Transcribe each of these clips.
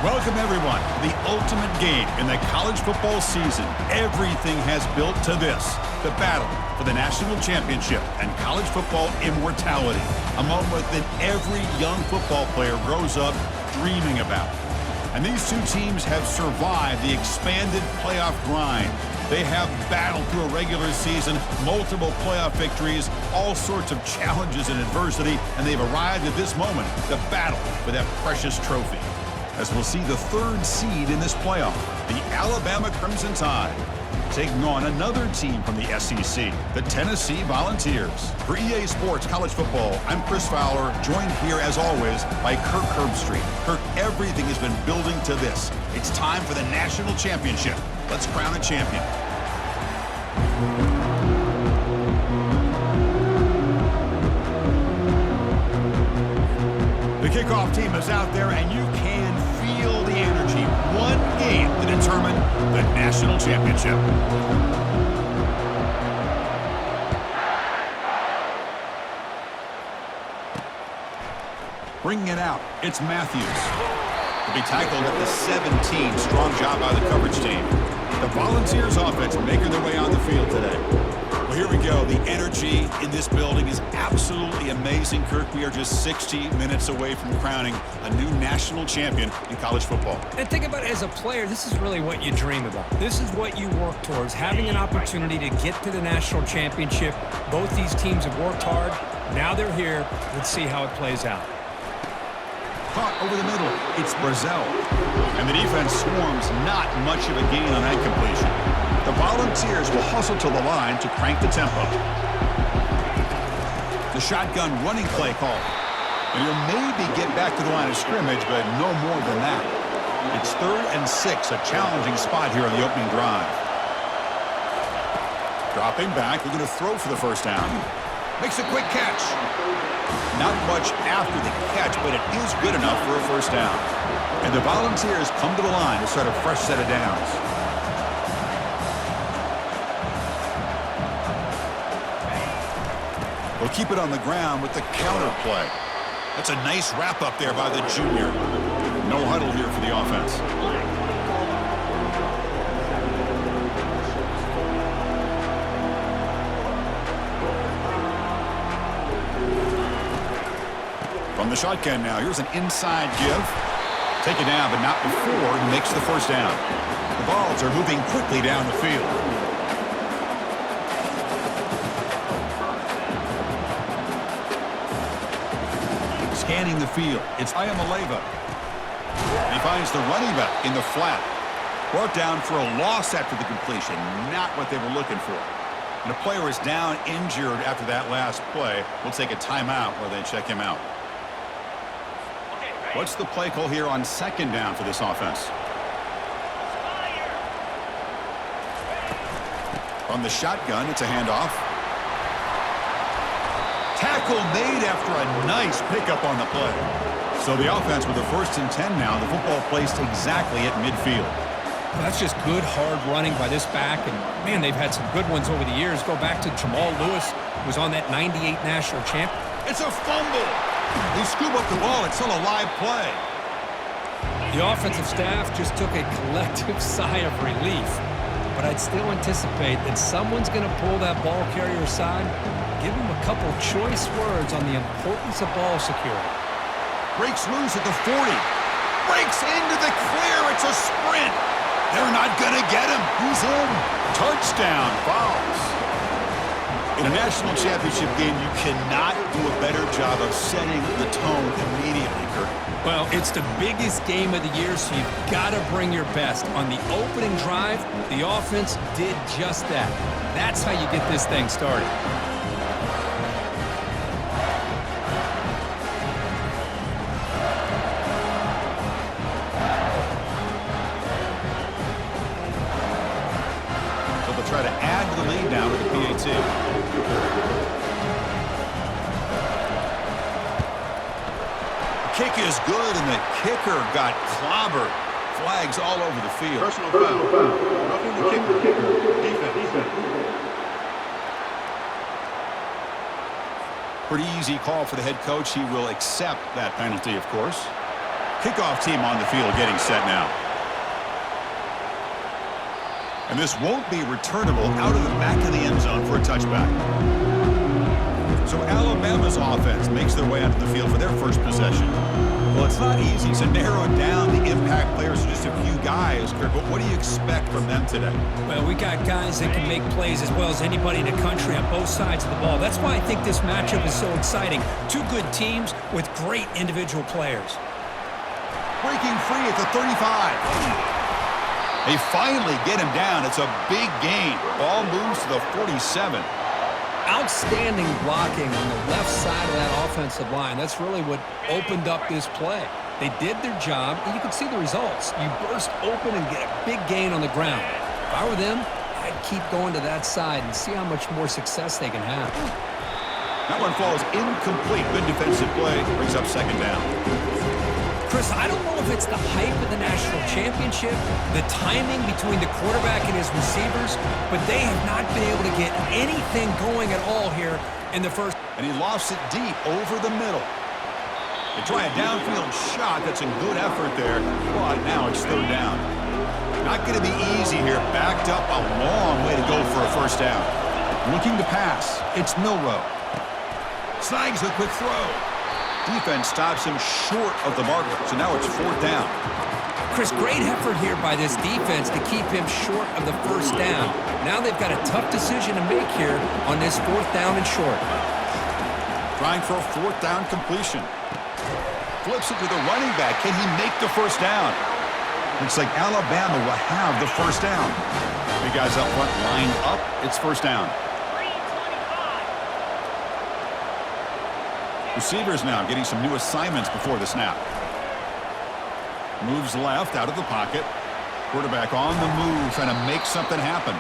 Welcome, everyone, to the ultimate game in the college football season. Everything has built to this, the battle for the national championship and college football immortality, a moment that every young football player grows up dreaming about. And these two teams have survived the expanded playoff grind. They have battled through a regular season, multiple playoff victories, all sorts of challenges and adversity, and they've arrived at this moment, the battle for that precious trophy. As we'll see the third seed in this playoff, the Alabama Crimson Tide, taking on another team from the SEC, the Tennessee Volunteers. For EA Sports College Football, I'm Chris Fowler, joined here as always by Kirk Herbstreit. Kirk, everything has been building to this. It's time for the national championship. Let's crown a champion. The kickoff team is out there, and you can feel the energy. One game to determine the national championship. Bringing it out, it's Matthews. To be tackled at the 17. Strong job by the coverage team. The Volunteers offense making their way on the field today. Well, here we go. The energy in this building is absolutely amazing, Kirk. We are just 60 minutes away from crowning a new national champion in college football. And think about it, as a player, this is really what you dream about. This is what you work towards, having an opportunity to get to the national championship. Both these teams have worked hard. Now they're here. Let's see how it plays out. Caught over the middle. It's Brazzell. And the defense swarms, not much of a gain on that completion. The Volunteers will hustle to the line to crank the tempo. The shotgun running play call. And he'll maybe get back to the line of scrimmage, but no more than that. It's 3rd and 6, a challenging spot here on the opening drive. Dropping back, we're going to throw for the first down. Makes a quick catch. Not much after the catch, but it is good enough for a first down. And the Volunteers come to the line to start a fresh set of downs. They'll keep it on the ground with the counter play. That's a nice wrap up there by the junior. No huddle here for the offense. From the shotgun now, here's an inside give. Take it down, but not before he makes the first down. The Vols are moving quickly down the field. Scanning the field, it's Ayamaleva. He finds the running back in the flat. Brought down for a loss after the completion, not what they were looking for. And a player is down injured after that last play. We'll take a timeout while they check him out. What's the play call here on second down for this offense? From the shotgun, it's a handoff. Tackle made after a nice pickup on the play. So the offense with the 1st and 10 now, the football placed exactly at midfield. Well, that's just good, hard running by this back. And, man, they've had some good ones over the years. Go back to Jamal Lewis, who was on that 98 national champ. It's a fumble. They scoop up the ball. It's still a live play. The offensive staff just took a collective sigh of relief. But I'd still anticipate that someone's going to pull that ball carrier aside, give him a couple choice words on the importance of ball security. Breaks loose at the 40. Breaks into the clear. It's a sprint. They're not going to get him. He's in. Touchdown, Vols. In a national championship game, you cannot do a better job of setting the tone immediately, Kirk. Well, it's the biggest game of the year, so you've got to bring your best. On the opening drive, the offense did just that. That's how you get this thing started. So they'll try to add to the lead now with the PAT. Kick is good, and the kicker got clobbered. Flags all over the field. Personal foul. Roughing the kicker. Defense. Pretty easy call for the head coach. He will accept that penalty, of course. Kickoff team on the field getting set now. And this won't be returnable out of the back of the end zone for a touchback. So Alabama's offense makes their way onto the field for their first possession. Well, it's not easy to narrow down the impact players to just a few guys, Kirk, but what do you expect from them today? Well, we got guys that can make plays as well as anybody in the country on both sides of the ball. That's why I think this matchup is so exciting. Two good teams with great individual players. Breaking free at the 35. They finally get him down. It's a big gain. Ball moves to the 47. Outstanding blocking on the left side of that offensive line. That's really what opened up this play. They did their job, and you can see the results. You burst open and get a big gain on the ground. If I were them, I'd keep going to that side and see how much more success they can have. That one falls incomplete. Good defensive play. Brings up second down. Chris, I don't know if it's the hype of the national championship, the timing between the quarterback and his receivers, but they have not been able to get anything going at all here in the first. And he lofts it deep over the middle. They try a downfield shot. That's a good effort there, but now it's third down. Not going to be easy here. Backed up a long way to go for a first down. Looking to pass. It's Milroe. Snags a quick throw. Defense stops him short of the marker, so now it's fourth down. Chris, great effort here by this defense to keep him short of the first down. Now they've got a tough decision to make here on this fourth down and short. Trying for a fourth down completion. Flips it to the running back. Can he make the first down? Looks like Alabama will have the first down. Big guys up front lined up. It's first down. Receivers now getting some new assignments before the snap. Moves left out of the pocket. Quarterback on the move, trying to make something happen.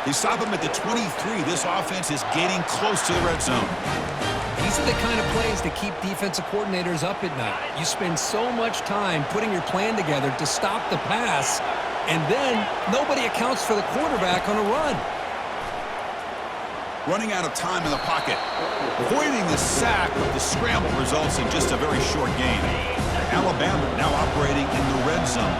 They stop him at the 23. This offense is getting close to the red zone. These are the kind of plays that keep defensive coordinators up at night. You spend so much time putting your plan together to stop the pass, and then nobody accounts for the quarterback on a run. Running out of time in the pocket. Avoiding the sack, but the scramble results in just a very short gain. Alabama now operating in the red zone.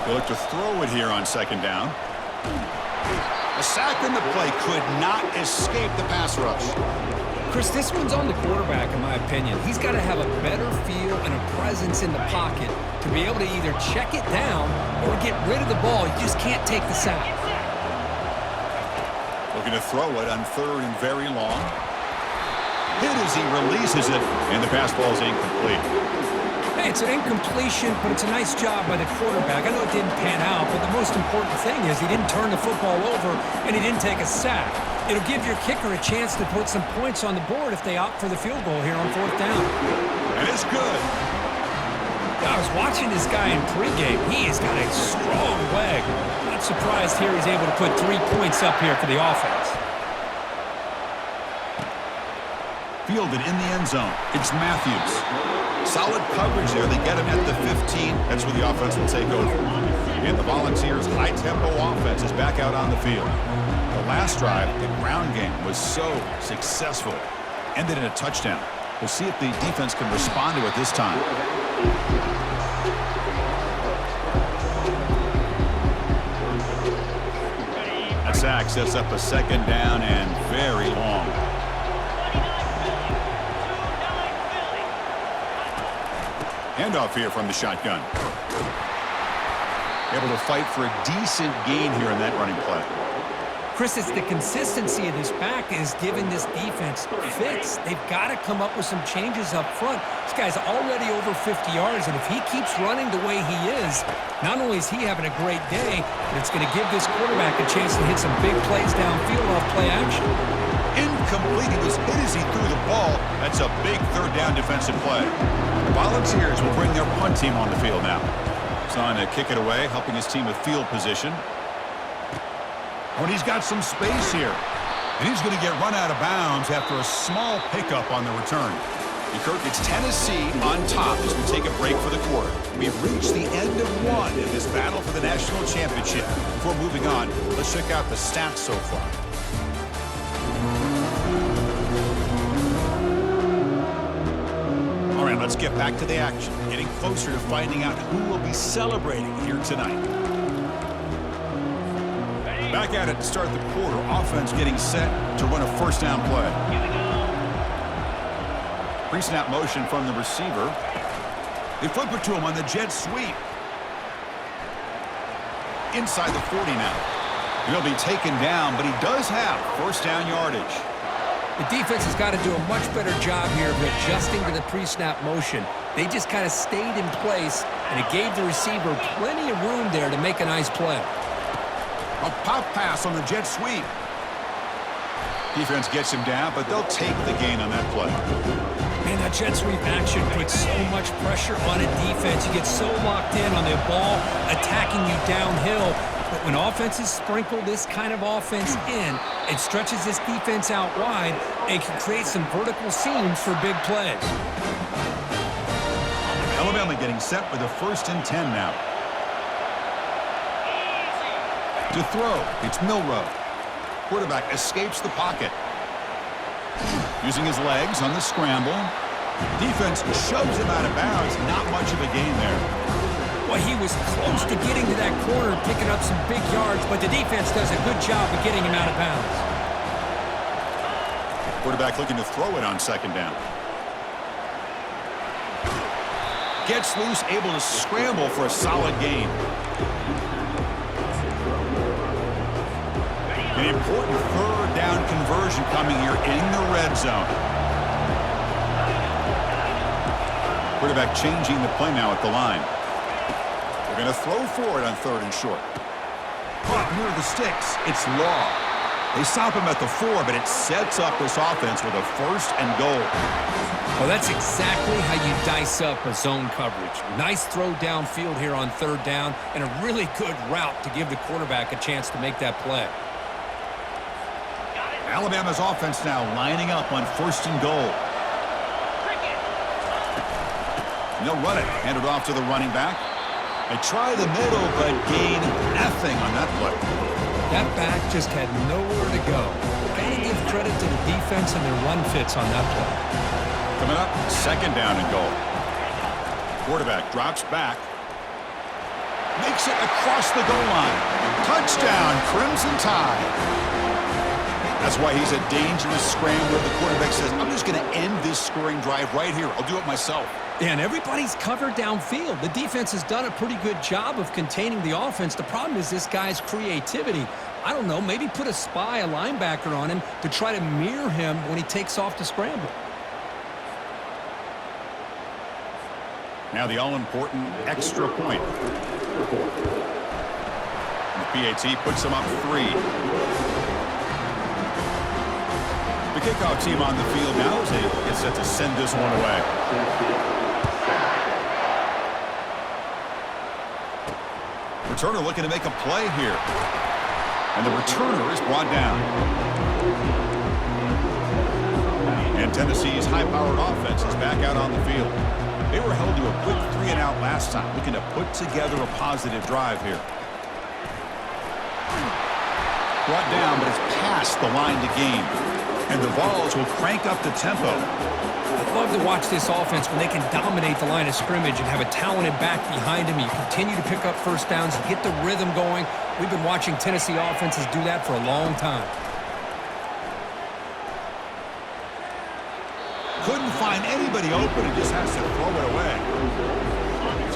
They look to throw it here on second down. A sack in the play could not escape the pass rush. Chris, this one's on the quarterback, in my opinion. He's got to have a better feel and a presence in the pocket to be able to either check it down or get rid of the ball. You just can't take the sack. Looking to throw it on third and very long. Hit as he releases it, and the pass ball is incomplete. Hey, it's an incompletion, but it's a nice job by the quarterback. I know it didn't pan out, but the most important thing is he didn't turn the football over and he didn't take a sack. It'll give your kicker a chance to put some points on the board if they opt for the field goal here on fourth down. And it's good. I was watching this guy in pregame. He has got a strong leg. Not surprised here he's able to put 3 points up here for the offense. Fielded in the end zone. It's Matthews. Solid coverage there. They get him at the 15. That's where the offense will take over. And the Volunteers' high-tempo offense is back out on the field. The last drive, the ground game, was so successful. Ended in a touchdown. We'll see if the defense can respond to it this time. That sack sets up a second down and very long. Handoff here from the shotgun. Able to fight for a decent gain here in that running play. Chris, it's the consistency of this back that is giving this defense fits. They've got to come up with some changes up front. This guy's already over 50 yards, and if he keeps running the way he is, not only is he having a great day, but it's going to give this quarterback a chance to hit some big plays downfield off play action. Incomplete. He was hit as he threw the ball. That's a big third down defensive play. The Volunteers will bring their punt team on the field now. He's on to kick it away, helping his team with field position. Oh, and he's got some space here. And he's going to get run out of bounds after a small pickup on the return. Kirk, it's Tennessee on top as we take a break for the quarter. We've reached the end of one in this battle for the national championship. Before moving on, let's check out the stats so far. All right, let's get back to the action. Getting closer to finding out who will be celebrating here tonight. Back at it to start the quarter. Offense getting set to run a first down play. Pre-snap motion from the receiver. They flip it to him on the jet sweep. Inside the 40 now. He'll be taken down, but he does have first down yardage. The defense has got to do a much better job here of adjusting to the pre-snap motion. They just kind of stayed in place, and it gave the receiver plenty of room there to make a nice play. A pop pass on the jet sweep. Defense gets him down, but they'll take the gain on that play. Man, that jet sweep action puts so much pressure on a defense. You get so locked in on the ball attacking you downhill. But when offenses sprinkle this kind of offense in, it stretches this defense out wide and can create some vertical seams for big plays. Alabama getting set with a 1st and 10 now. To throw, it's Milroe. Quarterback escapes the pocket. Using his legs on the scramble. Defense shoves him out of bounds. Not much of a gain there. Well, he was close to getting to that corner, picking up some big yards, but the defense does a good job of getting him out of bounds. Quarterback looking to throw it on 2nd down. Gets loose, able to scramble for a solid gain. An important 3rd down conversion coming here in the red zone. Quarterback changing the play now at the line. They're going to throw for it on 3rd and short. Caught near the sticks. It's Law. They stop him at the 4, but it sets up this offense with a 1st and goal. Well, that's exactly how you dice up a zone coverage. Nice throw downfield here on 3rd down, and a really good route to give the quarterback a chance to make that play. Alabama's offense now lining up on 1st and goal. And they'll run it. Hand it off to the running back. They try the middle, but gain nothing on that play. That back just had nowhere to go. Gotta give credit to the defense and their run fits on that play. Coming up, 2nd down and goal. Quarterback drops back. Makes it across the goal line. Touchdown, Crimson Tide. That's why he's a dangerous scrambler. The quarterback says, I'm just going to end this scoring drive right here. I'll do it myself. And everybody's covered downfield. The defense has done a pretty good job of containing the offense. The problem is this guy's creativity. I don't know, maybe put a spy, a linebacker on him to try to mirror him when he takes off to scramble. Now the all-important extra point. The PAT puts him up 3. The kickoff team on the field now as they get set to send this one away. Returner looking to make a play here. And the returner is brought down. And Tennessee's high-powered offense is back out on the field. They were held to a quick 3-and-out last time, looking to put together a positive drive here. Brought down, but it's past the line to gain. And the Vols will crank up the tempo. I love to watch this offense when they can dominate the line of scrimmage and have a talented back behind him. You continue to pick up first downs, you get the rhythm going. We've been watching Tennessee offenses do that for a long time. Couldn't find anybody open and just has to throw it away.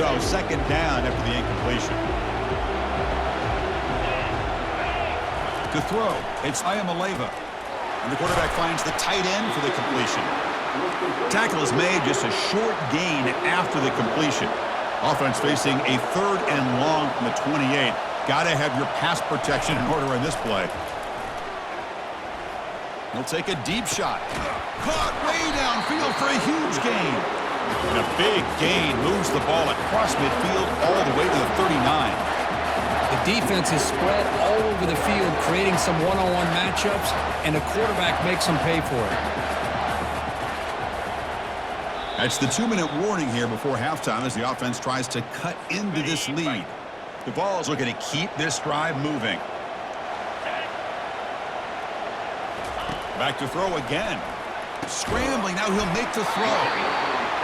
So 2nd down after the incompletion. To throw, it's Ayamaleva. And the quarterback finds the tight end for the completion. Tackle is made, just a short gain after the completion. Offense facing a 3rd and long from the 28. Got to have your pass protection in order in this play. He'll take a deep shot. Caught way downfield for a huge gain. And a big gain moves the ball across midfield all the way to the 39. The defense is spread all over the field, creating some one-on-one matchups, and the quarterback makes them pay for it. That's the 2-minute warning here before halftime as the offense tries to cut into this lead. The Vols looking to keep this drive moving. Back to throw again. Scrambling, now he'll make the throw.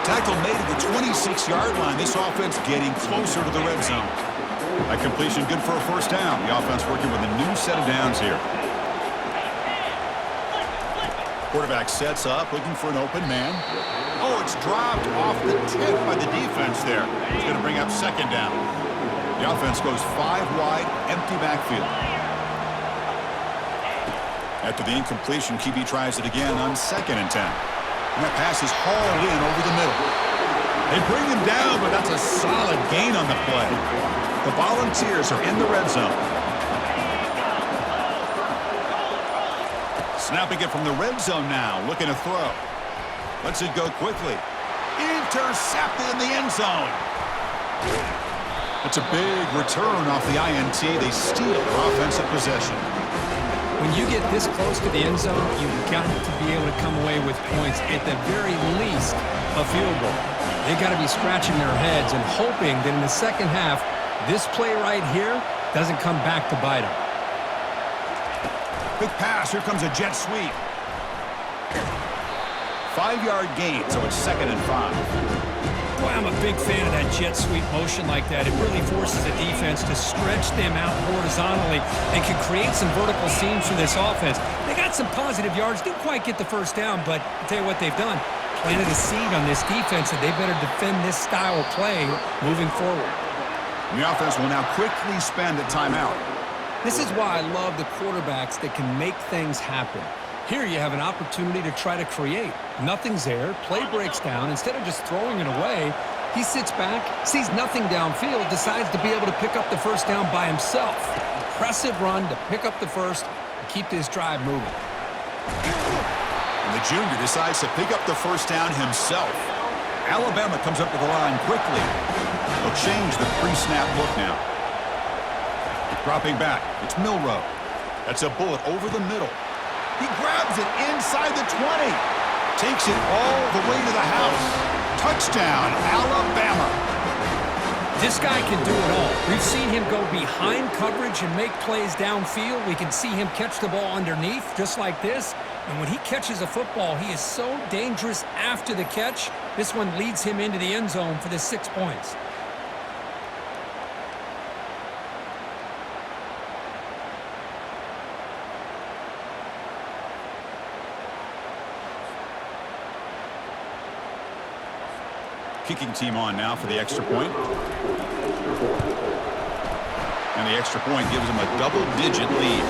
Tackle made at the 26-yard line. This offense getting closer to the red zone. That completion good for a first down. The offense working with a new set of downs here. Quarterback sets up, looking for an open man. Oh, it's dropped off the tip by the defense there. It's going to bring up second down. The offense goes 5 wide, empty backfield. After the incompletion, QB tries it again on 2nd and 10. And that pass is hauled in over the middle. They bring him down, but that's a solid gain on the play. The Volunteers are in the red zone. Snapping it from the red zone now, looking to throw. Lets it go quickly. Intercepted in the end zone. It's a big return off the INT. They steal their offensive possession. When you get this close to the end zone, you've got to be able to come away with points, at the very least, a field goal. They got to be scratching their heads and hoping that in the second half, this play right here doesn't come back to bite them. Quick pass, here comes a jet sweep. 5-yard gain, so it's 2nd and 5. Boy, I'm a big fan of that jet sweep motion like that. It really forces the defense to stretch them out horizontally and can create some vertical seams for this offense. They got some positive yards, didn't quite get the first down, but I'll tell you what they've done. Planted a seed on this defense that they better defend this style of play moving forward. And the offense will now quickly spend a timeout. This is why I love the quarterbacks that can make things happen. Here you have an opportunity to try to create. Nothing's there. Play breaks down. Instead of just throwing it away, he sits back, sees nothing downfield, decides to be able to pick up the first down by himself. Impressive run to pick up the first and keep this drive moving. And the junior decides to pick up the first down himself. Alabama comes up to the line quickly. They'll change the pre-snap look now. Dropping back, it's Milroe. That's a bullet over the middle. He grabs it inside the 20. Takes it all the way to the house. Touchdown, Alabama. This guy can do it all. We've seen him go behind coverage and make plays downfield. We can see him catch the ball underneath, just like this. And when he catches a football, he is so dangerous after the catch. This one leads him into the end zone for the 6 points. Kicking team on now for the extra point. And the extra point gives them a double-digit lead.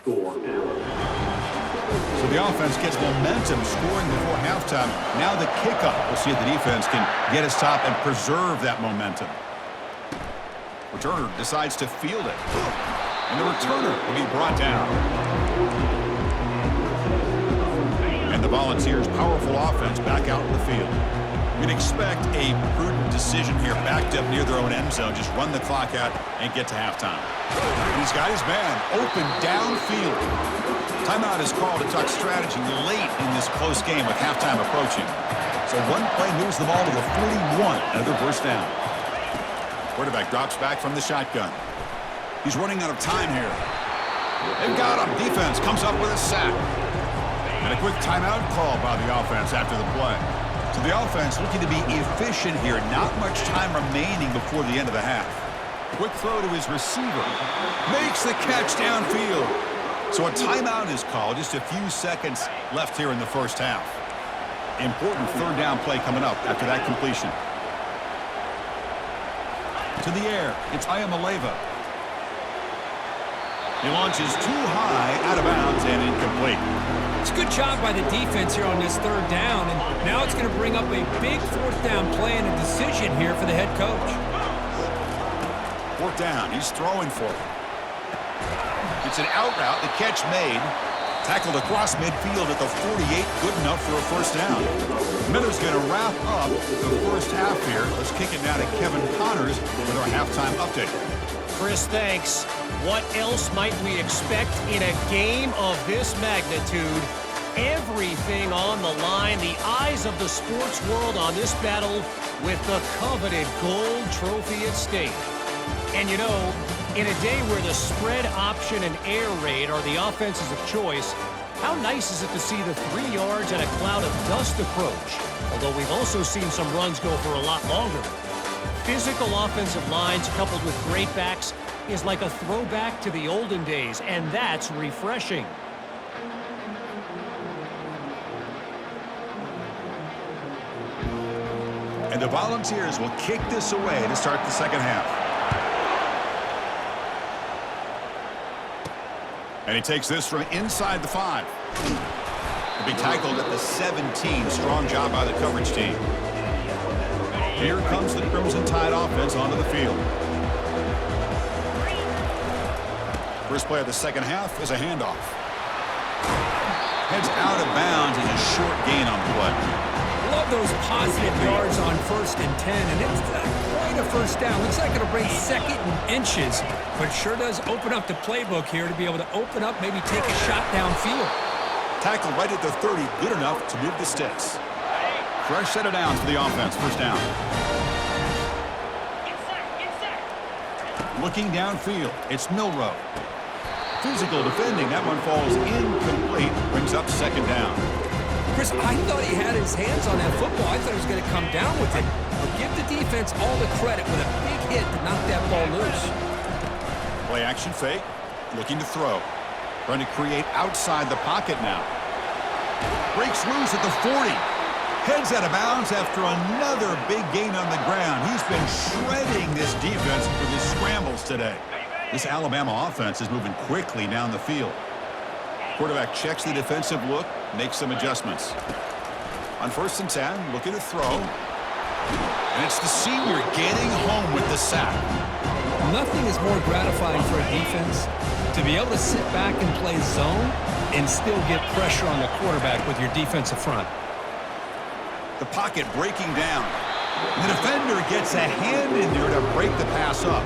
So the offense gets momentum scoring before halftime. Now the kickoff. We'll see if the defense can get a stop and preserve that momentum. Returner decides to field it. And the returner will be brought down. And the Volunteers' powerful offense back out in the field. We'd expect a prudent decision here, backed up near their own end zone. Just run the clock out and get to halftime. He's got his man open downfield. Timeout is called to talk strategy late in this close game with halftime approaching. So one play moves the ball to the 41. Another first down. Quarterback drops back from the shotgun. He's running out of time here. They've got him. Defense comes up with a sack. And a quick timeout call by the offense after the play. So the offense looking to be efficient here. Not much time remaining before the end of the half. Quick throw to his receiver. Makes the catch downfield. So a timeout is called. Just a few seconds left here in the first half. Important third down play coming up after that completion. To the air, it's Ayamaleva. He launches too high, out of bounds, and incomplete. It's a good job by the defense here on this third down, and now it's going to bring up a big fourth down play and a decision here for the head coach. Fourth down, he's throwing for it. It's an out route, the catch made. Tackled across midfield at the 48, good enough for a first down. Miller's going to wrap up the first half here. Let's kick it now to Kevin Connors with our halftime update. Chris, thanks. What else might we expect in a game of this magnitude? Everything on the line, the eyes of the sports world on this battle with the coveted gold trophy at stake. And you know, in a day where the spread option and air raid are the offenses of choice, how nice is it to see the 3 yards and a cloud of dust approach? Although we've also seen some runs go for a lot longer. Physical offensive lines coupled with great backs is like a throwback to the olden days, and that's refreshing. And the Volunteers will kick this away to start the second half. And he takes this from inside the 5. He'll be tackled at the 17. Strong job by the coverage team. Here comes the Crimson Tide offense onto the field. First play of the second half is a handoff. Heads out of bounds as a short gain on the play. Love those positive yards on 1st and 10, and it's quite a first down. Looks like it'll bring second and inches, but it sure does open up the playbook here to be able to open up, maybe take a shot downfield. Tackle right at the 30, good enough to move the sticks. Fresh set of downs for the offense, first down. Looking downfield, it's Milroe. Physical defending, that one falls incomplete, brings up second down. Chris, I thought he had his hands on that football. I thought he was going to come down with it. But give the defense all the credit with a big hit to knock that ball loose. Play action fake, looking to throw. Trying to create outside the pocket now. Breaks loose at the 40. Heads out of bounds after another big gain on the ground. He's been shredding this defense with his scrambles today. This Alabama offense is moving quickly down the field. Quarterback checks the defensive look, makes some adjustments. On 1st and 10, looking to throw. And it's the senior getting home with the sack. Nothing is more gratifying for a defense to be able to sit back and play zone and still get pressure on the quarterback with your defensive front. The pocket breaking down. And the defender gets a hand in there to break the pass up.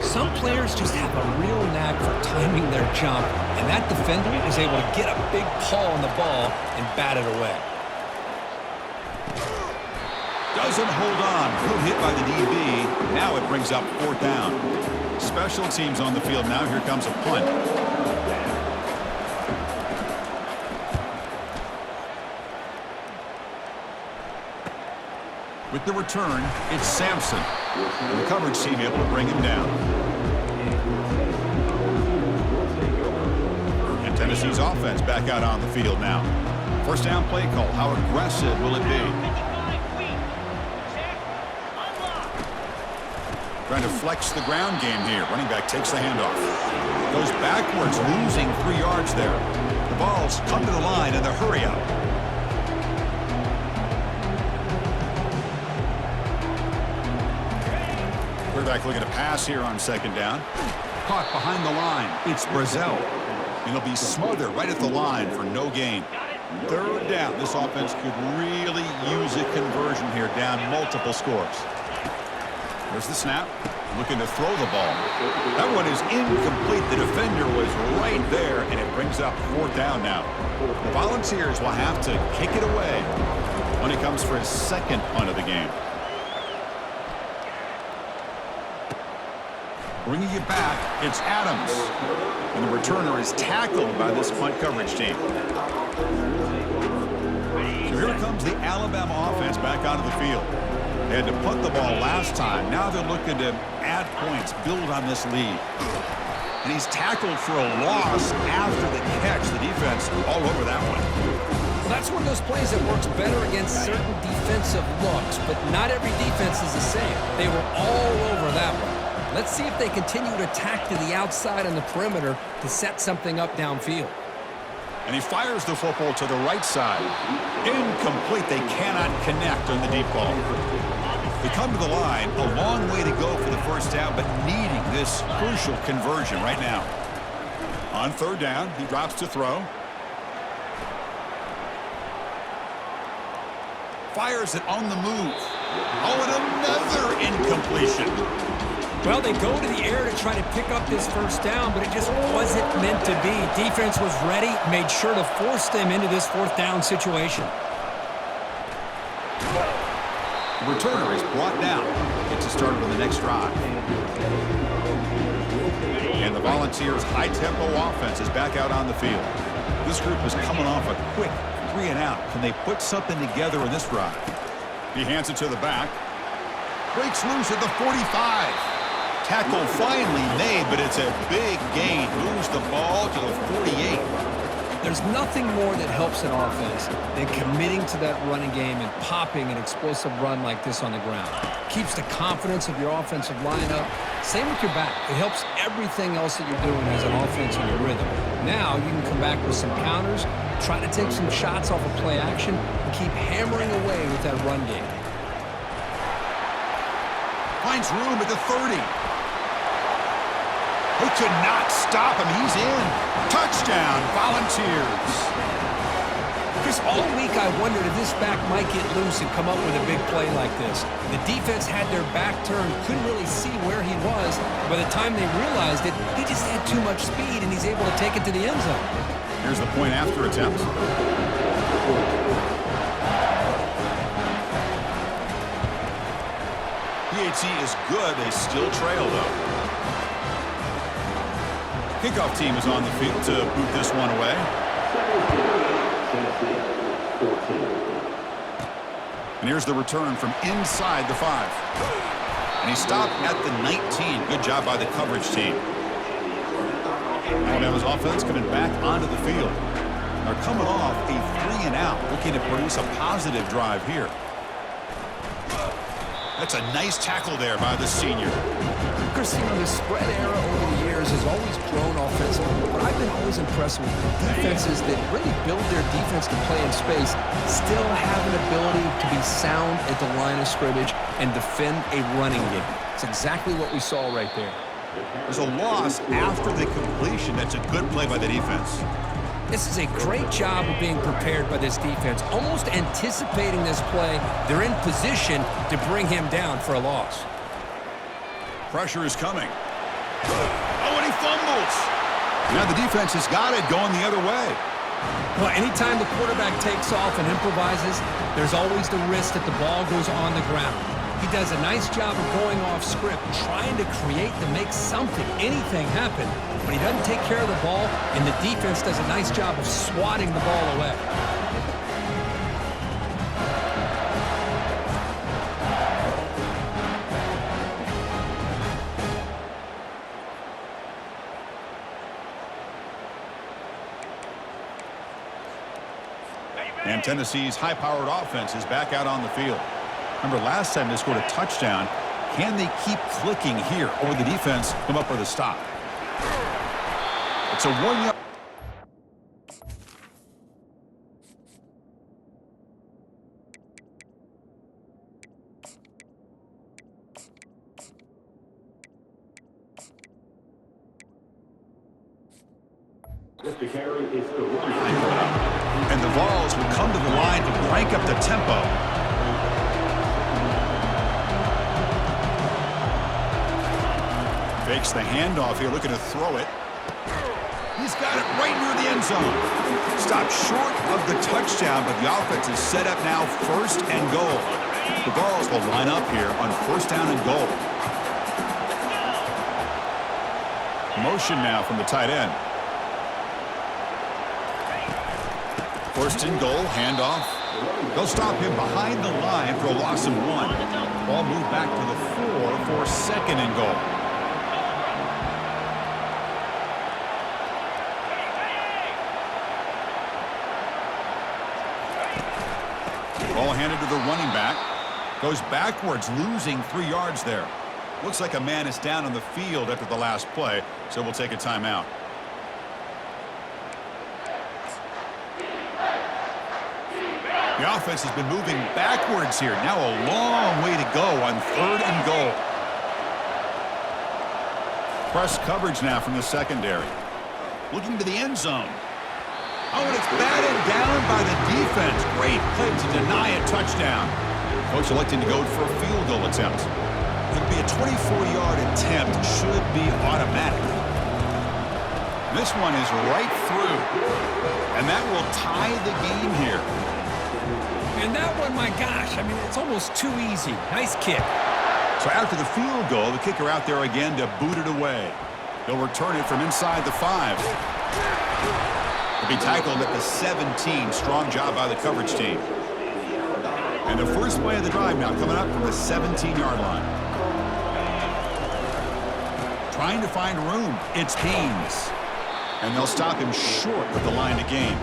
Some players just have a real knack for timing their jump, and that defender is able to get a big paw on the ball and bat it away. Doesn't hold on. Good hit by the DB. Now it brings up fourth down. Special teams on the field now. Here comes a punt. With the return, it's Sampson. And the coverage team able to bring him down. And Tennessee's offense back out on the field now. First down play call. How aggressive will it be? Trying to flex the ground game here. Running back takes the handoff. Goes backwards, losing 3 yards there. The balls come to the line in the hurry up. Quarterback looking to pass here on second down. Caught behind the line. It's Brazzell. And he'll be smothered right at the line for no gain. Third down. This offense could really use a conversion here, down multiple scores. There's the snap. Looking to throw the ball. That one is incomplete. The defender was right there, and it brings up fourth down now. The Volunteers will have to kick it away when it comes for his second punt of the game. Bringing it back, it's Adams. And the returner is tackled by this punt coverage team. So here comes the Alabama offense back onto the field. They had to punt the ball last time. Now they're looking to add points, build on this lead. And he's tackled for a loss after the catch. The defense all over that one. Well, that's one of those plays that works better against certain defensive looks, but not every defense is the same. They were all over that one. Let's see if they continue to attack to the outside on the perimeter to set something up downfield. And he fires the football to the right side. Incomplete. They cannot connect on the deep ball. They come to the line, a long way to go for the first down, but needing this crucial conversion right now. On third down, he drops to throw. Fires it on the move. Oh, and another incompletion. Well, they go to the air to try to pick up this first down, but it just wasn't meant to be. Defense was ready, made sure to force them into this fourth down situation. The returner is brought down. Gets us started on the next drive. And the Volunteers' high-tempo offense is back out on the field. This group is coming off a quick 3-and-out. Can they put something together in this drive? He hands it to the back. Breaks loose at the 45. Tackle finally made, but it's a big gain. Moves the ball to the 48. There's nothing more that helps an offense than committing to that running game and popping an explosive run like this on the ground. Keeps the confidence of your offensive lineup. Same with your back. It helps everything else that you're doing as an offense in your rhythm. Now you can come back with some counters, try to take some shots off of play action, and keep hammering away with that run game. Finds room at the 30. They could not stop him. He's in. Touchdown, Volunteers. Chris, all week I wondered if this back might get loose and come up with a big play like this. The defense had their back turned, couldn't really see where he was. By the time they realized it, he just had too much speed, and he's able to take it to the end zone. Here's the point after attempt. PAT is good. They still trail, though. Kickoff team is on the field to boot this one away. And here's the return from inside the 5. And he stopped at the 19. Good job by the coverage team. Alabama's offense coming back onto the field. They're coming off a 3-and-out, looking to produce a positive drive here. That's a nice tackle there by the senior. Chris, you know, the spread era over the years has always grown offensively, but I've been always impressed with defenses that really build their defense to play in space, still have an ability to be sound at the line of scrimmage and defend a running game. It's exactly what we saw right there. There's a loss after the completion. That's a good play by the defense. This is a great job of being prepared by this defense, almost anticipating this play. They're in position to bring him down for a loss. Pressure is coming. Oh, and he fumbles. Now the defense has got it going the other way. Well, anytime the quarterback takes off and improvises, there's always the risk that the ball goes on the ground. He does a nice job of going off script, trying to create to make something, anything happen, but he doesn't take care of the ball, and the defense does a nice job of swatting the ball away. And Tennessee's high-powered offense is back out on the field. Remember, last time they scored a touchdown. Can they keep clicking here, or will the defense come up with a stop? It's a 1-yard. Mr. Carey is the running. And the Vols will come to the line to crank up the tempo. Fakes the handoff here, looking to throw it. He's got it right near the end zone. Stopped short of the touchdown, but the offense is set up now, 1st and goal. The Vols will line up here on 1st down and goal. Motion now from the tight end. 1st and goal, handoff. They'll stop him behind the line for a loss of 1. Ball moved back to the 4 for 2nd and goal. Ball handed to the running back. Goes backwards, losing 3 yards there. Looks like a man is down on the field after the last play, so we'll take a timeout. The offense has been moving backwards here. Now a long way to go on 3rd and goal. Press coverage now from the secondary. Looking to the end zone. Oh, and it's batted down by the defense. Great play to deny a touchdown. Coach electing to go for a field goal attempt. It'll be a 24-yard attempt. Should be automatic. This one is right through. And that will tie the game here. And that one, my gosh, I mean, it's almost too easy. Nice kick. So after the field goal, the kicker out there again to boot it away. He'll return it from inside the 5. He'll be tackled at the 17. Strong job by the coverage team. And the first play of the drive now coming up from the 17-yard line. Trying to find room. It's Haynes. And they'll stop him short of the line to gain.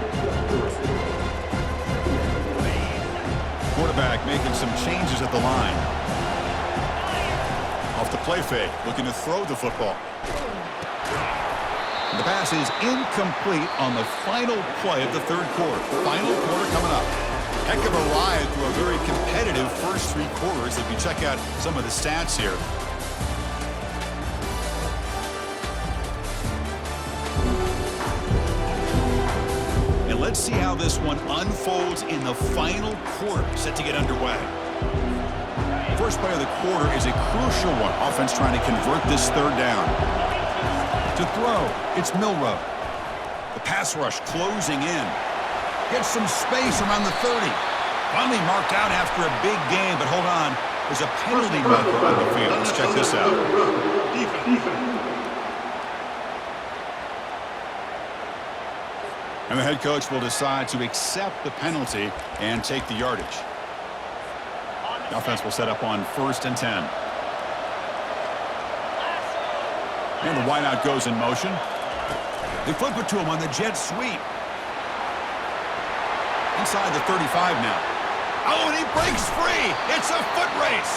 Quarterback making some changes at the line. Off the play fake, looking to throw the football. The pass is incomplete on the final play of the 3rd quarter. Final quarter coming up. Heck of a ride through a very competitive first 3 quarters if you check out some of the stats here. And let's see how this one unfolds in the final quarter, set to get underway. First play of the quarter is a crucial one. Offense trying to convert this 3rd down. To throw, it's Milroe. The pass rush closing in. Gets some space around the 30. Finally marked out after a big game, but hold on. There's a penalty marker on the field. Let's check this out. And the head coach will decide to accept the penalty and take the yardage. The offense will set up on 1st and 10. And the wideout goes in motion. They flip it to him on the jet sweep. Inside the 35 now. Oh, and he breaks free. It's a foot race.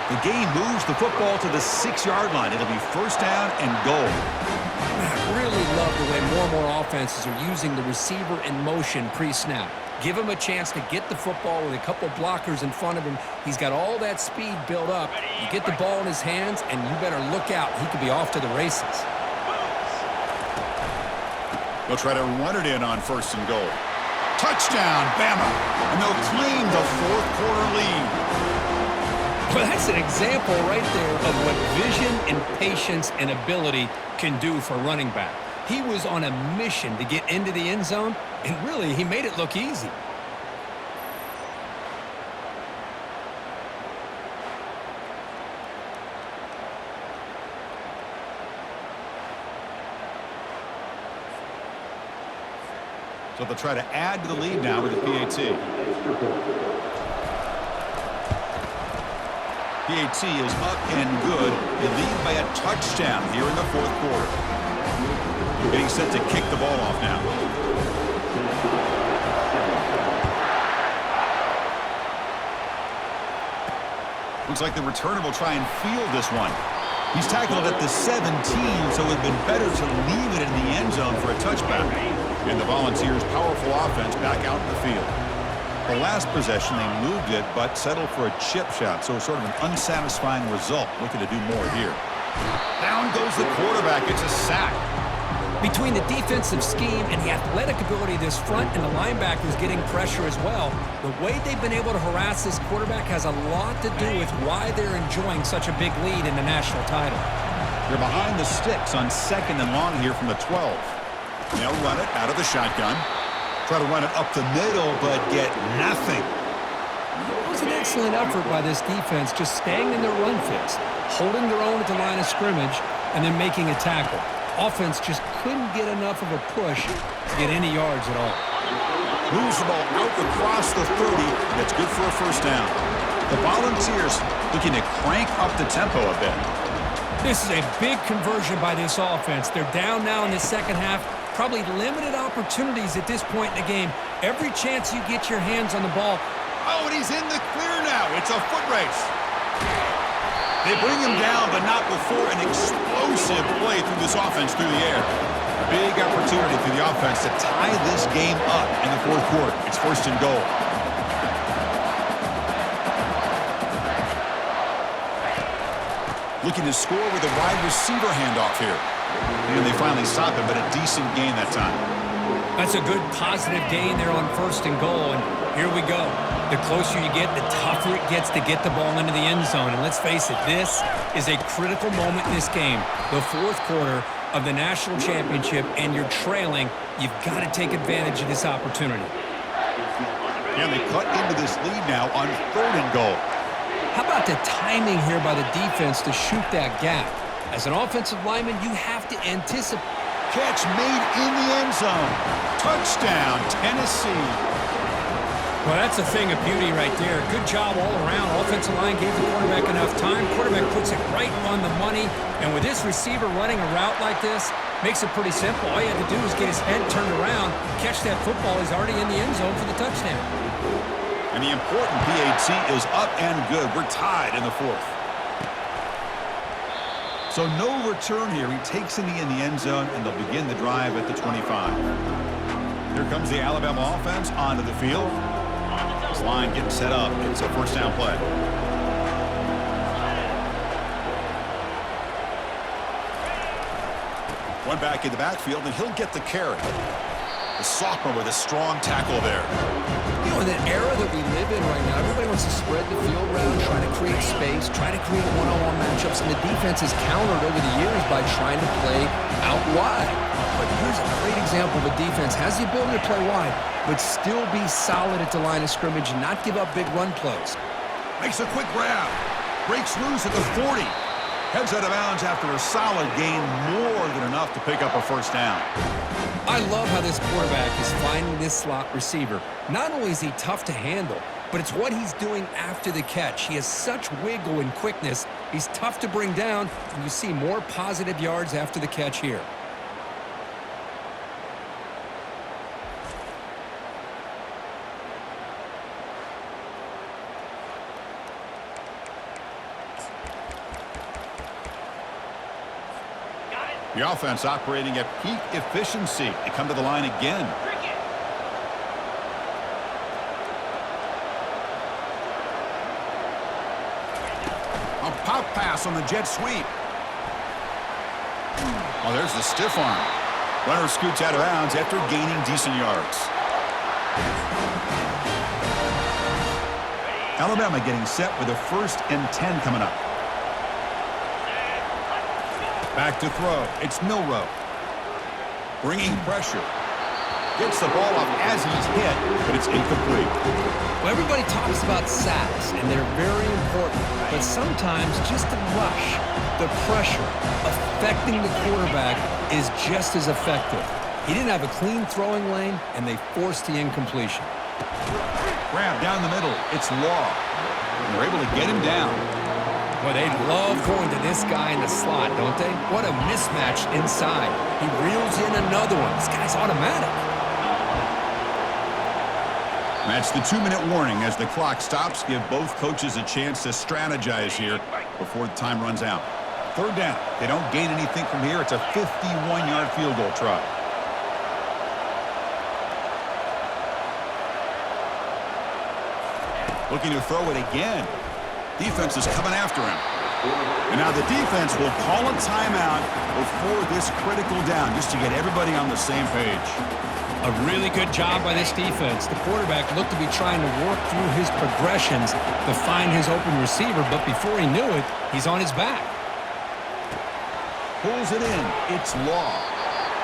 The game moves the football to the 6-yard line. It'll be 1st down and goal. I really love the way more and more offenses are using the receiver in motion pre-snap. Give him a chance to get the football with a couple blockers in front of him. He's got all that speed built up. You get the ball in his hands, and you better look out. He could be off to the races. They'll try to run it in on 1st and goal. Touchdown, Bama. And they'll claim the 4th quarter lead. Well, that's an example right there of what vision and patience and ability can do for running back. He was on a mission to get into the end zone, and really, he made it look easy. So they'll try to add to the lead now with the PAT. PAT is up and good. They lead by a touchdown here in the 4th quarter. Getting set to kick the ball off now. Looks like the returner will try and field this one. He's tackled at the 17, so it would have been better to leave it in the end zone for a touchback. And the Volunteers' powerful offense back out in the field. The last possession, they moved it, but settled for a chip shot, so sort of an unsatisfying result. Looking to do more here. Down goes the quarterback. It's a sack. Between the defensive scheme and the athletic ability of this front and the linebackers getting pressure as well, the way they've been able to harass this quarterback has a lot to do with why they're enjoying such a big lead in the national title. They're behind the sticks on 2nd and long here from the 12. They'll run it out of the shotgun. Try to run it up the middle, but get nothing. It was an excellent effort by this defense, just staying in their run fix, holding their own at the line of scrimmage, and then making a tackle. Offense just couldn't get enough of a push to get any yards at all. Moves the ball out across the 30, and it's good for a 1st down. The Volunteers looking to crank up the tempo a bit. This is a big conversion by this offense. They're down now in the 2nd half. Probably limited opportunities at this point in the game. Every chance you get your hands on the ball. Oh, and he's in the clear now. It's a foot race. They bring him down, but not before an explosive play through this offense through the air. Big opportunity for the offense to tie this game up in the fourth quarter. It's first and goal. Looking to score with a wide receiver handoff here. And they finally stop it, but a decent gain that time. That's a good positive gain there on first and goal, and here we go. The closer you get, the tougher it gets to get the ball into the end zone. And let's face it, this is a critical moment in this game. The fourth quarter of the national championship, and you're trailing. You've got to take advantage of this opportunity. And they cut into this lead now on third and goal. How about the timing here by the defense to shoot that gap? As an offensive lineman, you have to anticipate. Catch made in the end zone. Touchdown, Tennessee. Well, that's a thing of beauty right there. Good job all around. Offensive line gave the quarterback enough time. Quarterback puts it right on the money. And with this receiver running a route like this, makes it pretty simple. All you have to do is get his head turned around, catch that football. He's already in the end zone for the touchdown. And the important PAT is up and good. We're tied in the fourth. So no return here. He takes it in the end zone, and they'll begin the drive at the 25. Here comes the Alabama offense onto the field. This line getting set up. It's a first down play. One back in the backfield, and he'll get the carry. The sophomore with a strong tackle there. You know, in that era that we live in right now, everybody wants to spread the field around, try to create space, try to create one-on-one matchups, and the defense has countered over the years by trying to play out wide. But here's a great example of a defense has the ability to play wide, but still be solid at the line of scrimmage and not give up big run plays. Makes a quick grab. Breaks loose at the 40. Heads out of bounds after a solid gain, more than enough to pick up a first down. I love how this quarterback is finding this slot receiver. Not only is he tough to handle, but it's what he's doing after the catch. He has such wiggle and quickness. He's tough to bring down, and you see more positive yards after the catch here. The offense operating at peak efficiency. They come to the line again. A pop pass on the jet sweep. Oh, there's the stiff arm. Runner scoots out of bounds after gaining decent yards. Alabama getting set with a 1st and 10 coming up. Back to throw. It's Milroe. Bringing pressure. Gets the ball off as he's hit, but it's incomplete. Well, everybody talks about sacks, and they're very important. But sometimes just the rush, the pressure, affecting the quarterback is just as effective. He didn't have a clean throwing lane, and they forced the incompletion. Grab down the middle. It's Law. And they're able to get him down. Well, they love going to this guy in the slot, don't they? What a mismatch inside. He reels in another one. This guy's automatic. That's the 2-minute warning as the clock stops. Give both coaches a chance to strategize here before the time runs out. 3rd down. They don't gain anything from here. It's a 51-yard field goal try. Looking to throw it again. Defense is coming after him. And now the defense will call a timeout before this critical down just to get everybody on the same page. A really good job by this defense. The quarterback looked to be trying to work through his progressions to find his open receiver, but before he knew it, he's on his back. Pulls it in. It's Law.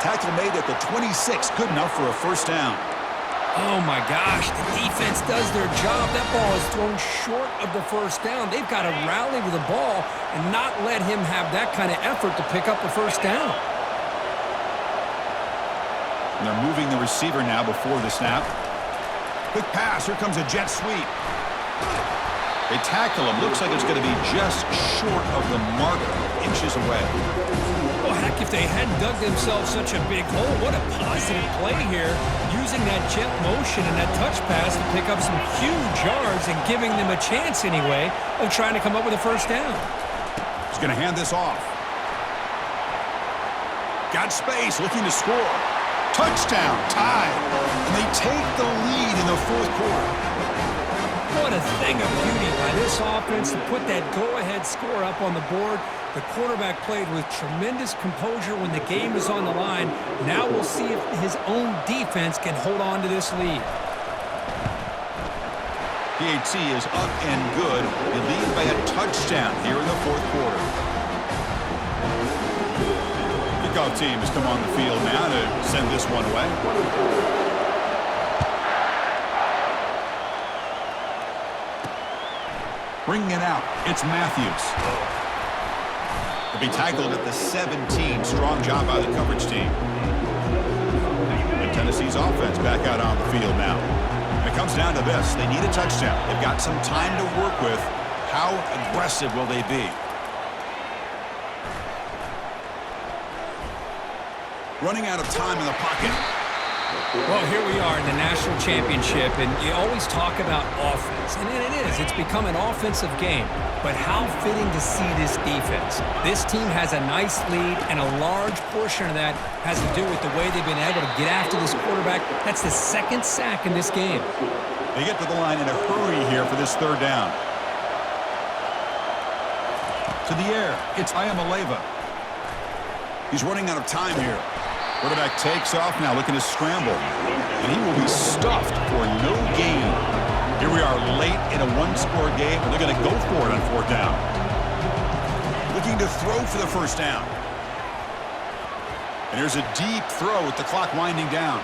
Tackle made at the 26. Good enough for a first down. Oh, my gosh. The defense does their job. That ball is thrown short of the first down. They've got to rally with the ball and not let him have that kind of effort to pick up the first down. And they're moving the receiver now before the snap. Quick pass. Here comes a jet sweep. They tackle him. Looks like it's going to be just short of the marker, inches away. Well, heck, if they hadn't dug themselves such a big hole, what a positive play here, using that jet motion and that touch pass to pick up some huge yards and giving them a chance anyway of trying to come up with a first down. He's going to hand this off. Got space, looking to score. Touchdown, tied. And they take the lead in the fourth quarter. What a thing of beauty by this offense to put that go-ahead score up on the board. The quarterback played with tremendous composure when the game was on the line. Now we'll see if his own defense can hold on to this lead. PAT is up and good. They lead by a touchdown here in the fourth quarter. Kickoff team has come on the field now to send this one away. Bringing it out, it's Matthews. He'll be tackled at the 17. Strong job by the coverage team. And Tennessee's offense back out on the field now. When it comes down to this, they need a touchdown. They've got some time to work with. How aggressive will they be? Running out of time in the pocket. Well, here we are in the national championship, and you always talk about offense. And it is. It's become an offensive game. But how fitting to see this defense. This team has a nice lead, and a large portion of that has to do with the way they've been able to get after this quarterback. That's the second sack in this game. They get to the line in a hurry here for this third down. To the air, it's Ayamaleva. He's running out of time here. Quarterback takes off now, looking to scramble. And he will be stuffed for no gain. Here we are late in a one-score game, and they're going to go for it on fourth down. Looking to throw for the first down. And here's a deep throw with the clock winding down.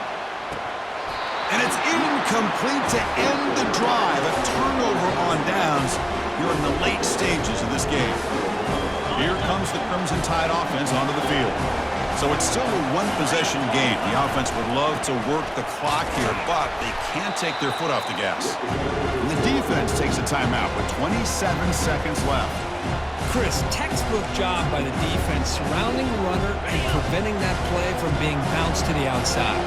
And it's incomplete to end the drive. A turnover on downs here in the late stages of this game. Here comes the Crimson Tide offense onto the field. So it's still a one-possession game. The offense would love to work the clock here, but they can't take their foot off the gas. And the defense takes a timeout with 27 seconds left. Chris, textbook job by the defense surrounding the runner and preventing that play from being bounced to the outside.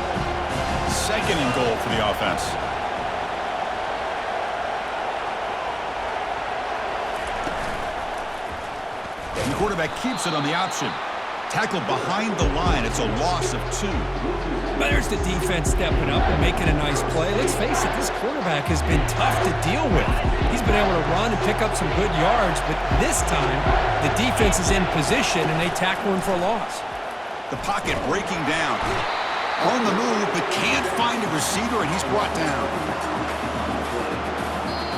Second and goal for the offense. And the quarterback keeps it on the option. Tackled behind the line. It's a loss of 2. But there's the defense stepping up and making a nice play. Let's face it, this quarterback has been tough to deal with. He's been able to run and pick up some good yards, but this time the defense is in position and they tackle him for a loss. The pocket breaking down. On the move, but can't find a receiver, and he's brought down.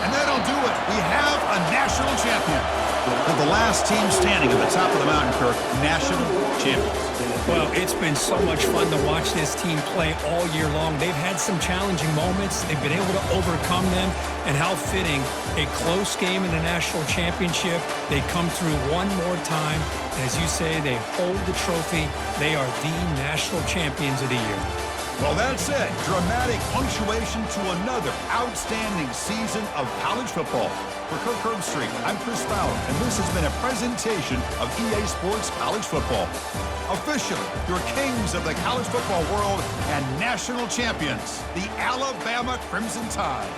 And that'll do it. We have a national champion. And the last team standing at the top of the mountain, Kirk, national champions. Well, it's been so much fun to watch this team play all year long. They've had some challenging moments. They've been able to overcome them. And how fitting, a close game in the national championship. They come through one more time. And as you say, they hold the trophy. They are the national champions of the year. Well, that's it. Dramatic punctuation to another outstanding season of college football. For Kirk Herbstreit, I'm Chris Fowler, and this has been a presentation of EA Sports College Football. Officially, your kings of the college football world and national champions, the Alabama Crimson Tide.